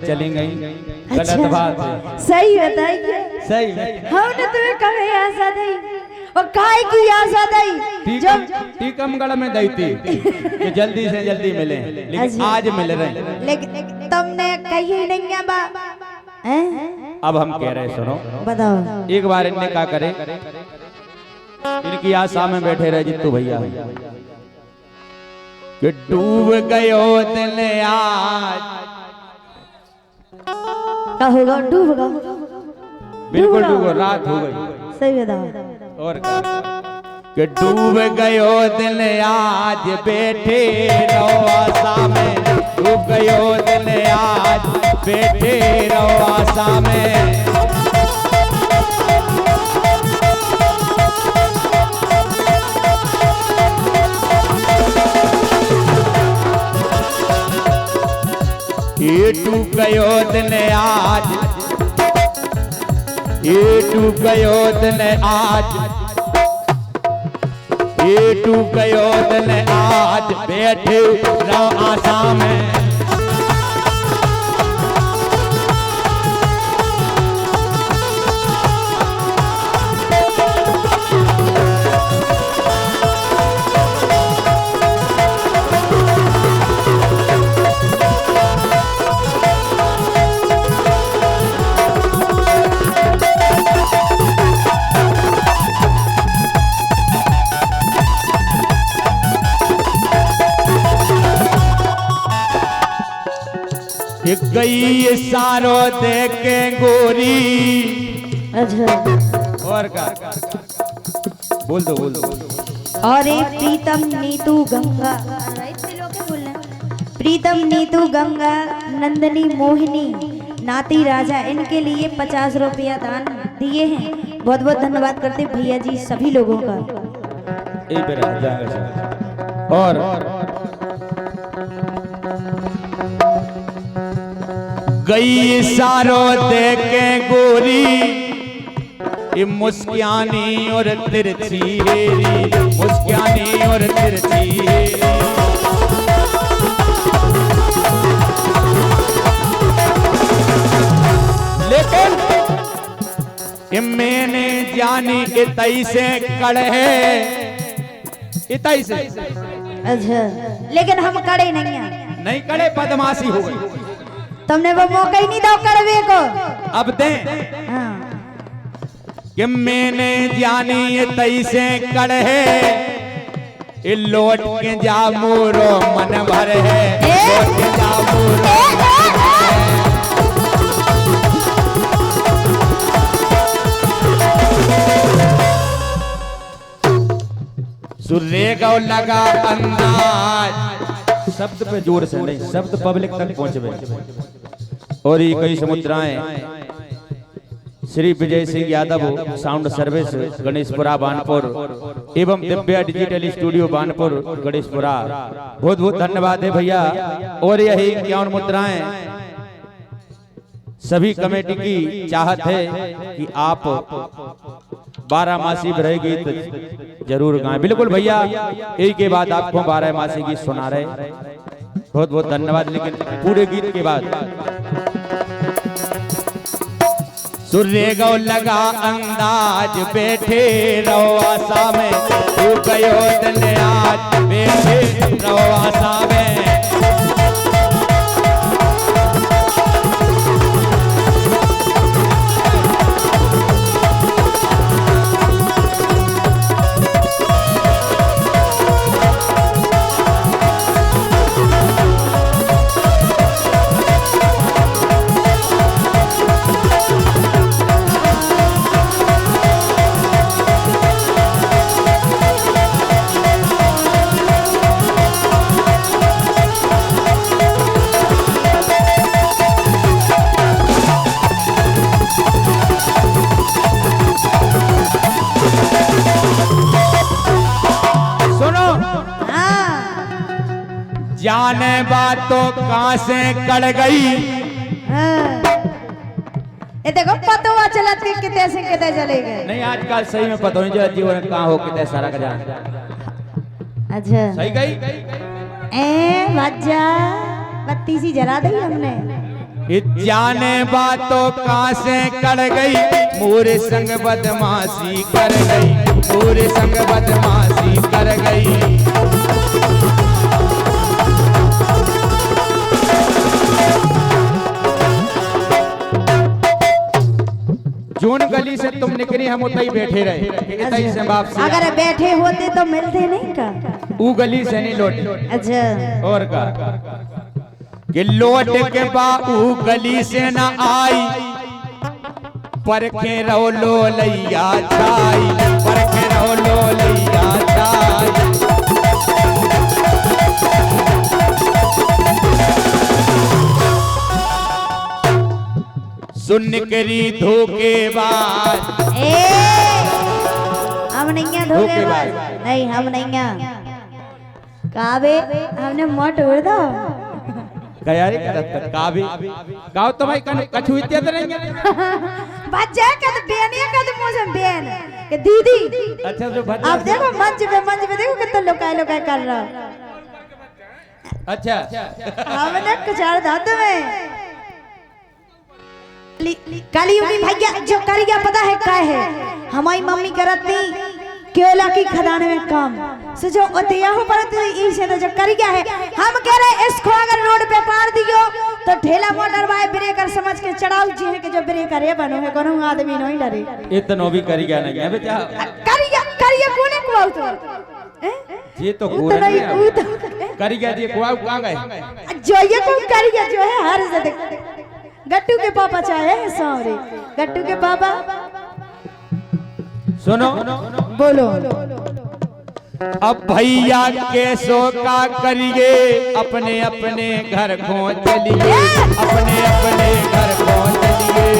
चली गई। अच्छा, गलत बात है। सही बताइए। सही हमने तुम्हें कभी आशा दी और काय की आशा दी जब टीकमगढ़ में दी थी कि जल्दी से जल्दी मिले, लेकिन अच्छा। आज मिल रहे हैं। लेकिन तुमने कही ही नहीं है बा अब हम कह रहे सुनो, बताओ। एक बार इनने क्या करे, इनकी आशा में बैठे रहे जित्तू भैया कि डूब गयो दिल आज। क्या होगा? डूबेगा। बिल्कुल डूबो, रात हो गई। सही बताओ। और क्या कि डूब गयो दिल आज बैठे रहो आशा में। डूब गयो दिल आज बैठे रहो आशा में। ये डूब गयो दिन आज, ये डूब गयो दिन आज, ये डूब गयो दिन आज बैठे रहो आशा में। गई सारो देखे गोरी। अच्छा, और का बोल दो बोल दो। और प्रीतम नीतू गंगा, प्रीतम नीतू गंगा नंदनी मोहिनी नाती राजा, इनके लिए 50 रुपया दान दिए हैं। बहुत बहुत धन्यवाद करते भैया जी सभी लोगों का। और गई सारो देखे गोरी, ये मुस्कानी और तिरछी हेरी, मुस्कानी और तिरछी हेरी। लेकिन ये मैंने जानी इतई से कड़े है, इतई से। अच्छा, लेकिन हम कड़े नहीं हैं। नहीं कड़े, बदमाशी हो गई। तुमने वो मौका ही नहीं दो कड़वे को। अब दे कि मैंने जानी ये तई से कड़ है, लौट के जा मोरो मन भर है, लौट के जा मोरो सुरेगा लगा अंदाज। शब्द पे जोर से नहीं, शब्द पब्लिक तक पहुंचे। और ये कई मुद्राएं श्री विजय सिंह यादव साउंड सर्विस गणेशपुरा बानपुर एवं दिव्या डिजिटल स्टूडियो बानपुर गणेशपुरा, बहुत बहुत धन्यवाद है भैया। और यही 51 मुद्राएं सभी कमेटी की चाहत है कि आप 12 मासी भरे गीत जरूर गाएं। बिल्कुल भैया, एक के बाद आपको 12 मासी गीत सुना रहे, बहुत बहुत धन्यवाद। लेकिन पूरे गीत के बाद सुरेगा लगा अंदाज बैठे रहो आशा में। तू गयो दिन आज बैठे रहो आशा में। जाने बात तो कहां से कड़ गई। ये देखो पतवा चलत के किते से किते चले गए। नहीं आजकल सही में पता नहीं जो जीवन कहां हो किते सारा का जान। अच्छा सही गई। ए बच्चा बत्ती सी जला दी हमने। जाने बातों कहाँ से कर गई, मोरे संग बदमाशी कर गई, मोरे संग बदमाशी कर गई। जोन गली से तुम निकली हम उतना ही बैठे रहे, इतना से वापसी। अगर बैठे होते तो मिलते नहीं का? वो गली से नहीं लौटे। अच्छा। और का कि लौट के बाऊ गली से ना आई, पर के रहो लो लैया छाई, पर के रहो लो लैया छाई। सुन करी धोखेबाज, हम नहीं धोखेबाज, नहीं हम नहीं काबे, हमने मोट उड़ दो कयारी करत काबे गाओ तो भाई कछु इत्या तो नहीं बच्चे का तो बेनिया का तो मुझे बेन के दीदी। अच्छा तो अब देखो मंच पे देखो कितना लोकाई कर रहा। अच्छा हमने कचार दांत में काली भैया जो करिया पता है क्या है? हमारी मम्मी करती केला की खदान में काम से जो अतिया हो पर इसे तो जो करिया है। हम कह रहे इसको अगर रोड पे पार दियो तो ठेला मोटर वाले ब्रेकर समझ के चढ़ाओ जी है कि जो ब्रेकर है बनो है कोनो आदमी नहीं डरे। इतना भी करिया नहीं है बेटा, करिया कोने को तो ये तो गोरा नहीं करिया जी को कहां गए? जो ये को करिया जो है हर से गट्टू के पापा चाहे सॉरी गट्टू के पापा। सुनो बोलो। अब भैया के सो का करिए, अपने अपने घर को चलिए, अपने अपने घर को चलिए।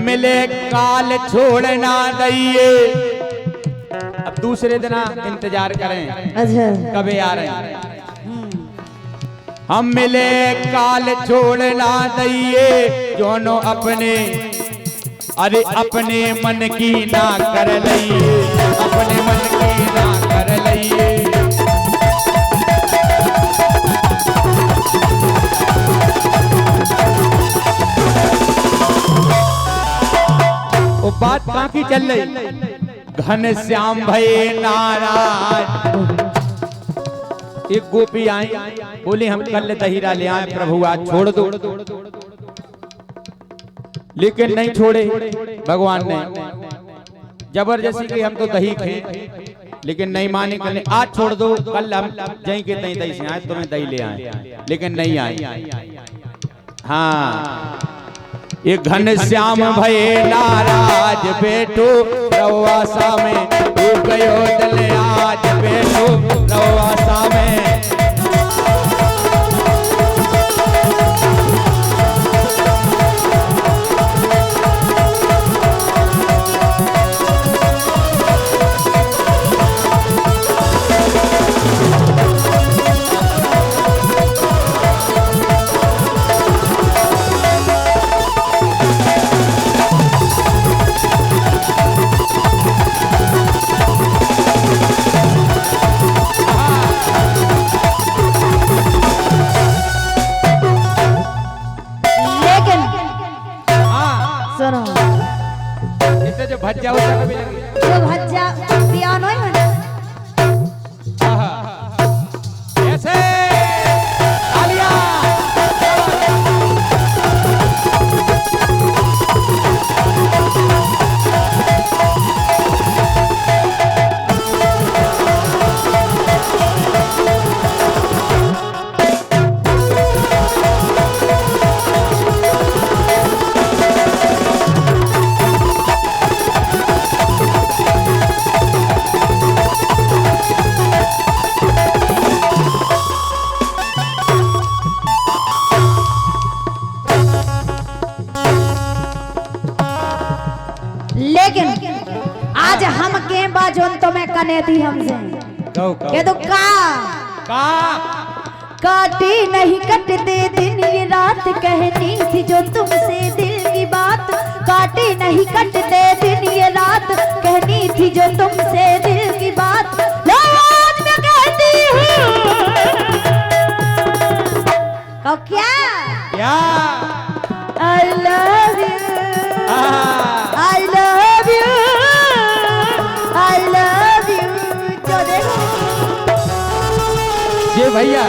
मिले काल छोड़ना दइए, अब दूसरे दिन इंतजार करें। अच्छा कभी आ रहे हैं हम मिले काल छोड़ना दइए, दोनों अपने अरे अपने मन की ना कर लइए, अपने मन की ना कर लइए। वो बात बाकी चल रही, घनश्याम भये नाराज। एक गोपी आई बोले हम कल दहीरा ले आए प्रभु आज छोड़ दो, लेकिन नहीं छोड़े भगवान ने जबरदस्ती की हम तो दही खाए, लेकिन नहीं माने। कल आज छोड़ दो, कल हम जहीं के तहीं दही से आए तुम्हें दही ले आए, लेकिन नहीं आए। हाँ ये घनश्याम भये नाराज, बेटो रवासा में तू गयो दिल आज, बेटो रवासा में। भज्जा होता कभी लगे जो भज्जा दिया नहीं है ऐसे तालियां। लेकिन आज हम के बाजोन तो मैं कने थी हमसे के तो का काटे नहीं कटते दिन ये रात, कहनी थी जो तुमसे दिल की बात। काटे नहीं कटते दिन ये रात, कहनी थी जो तुमसे दिल की बात लो आज मैं कहती हूँ। कहो क्या? क्या? I love you, I love you, I love you। जो देखो ये भैया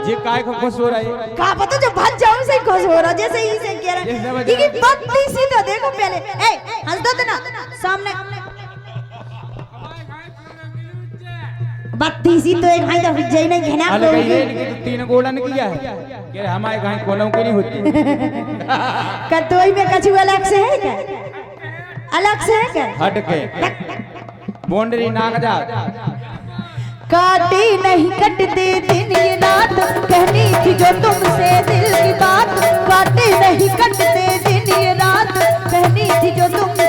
ये काय को खुश हो रहा है? कहा पता जो भाग जाऊं से खुश हो रहा जैसे ही से कह रहा है कि बत्ती सी तो देखो पहले ए हंस दो तो ना सामने बत्ती सी तो एक हाई तो विजय ने घेना अलग ही है कि तू 3 गोला ने किया है कि हमारे गाय कोलों की नहीं होती। कतोई में कछु अलग से है क्या? अलग से है क्या? हट के बाउंड्री नाक जा। काटे नहीं कटते दिन ये रात कहनी थी जो तुमसे दिल की बात। काटे नहीं कटते दिन ये रात कहनी थी जो तुमसे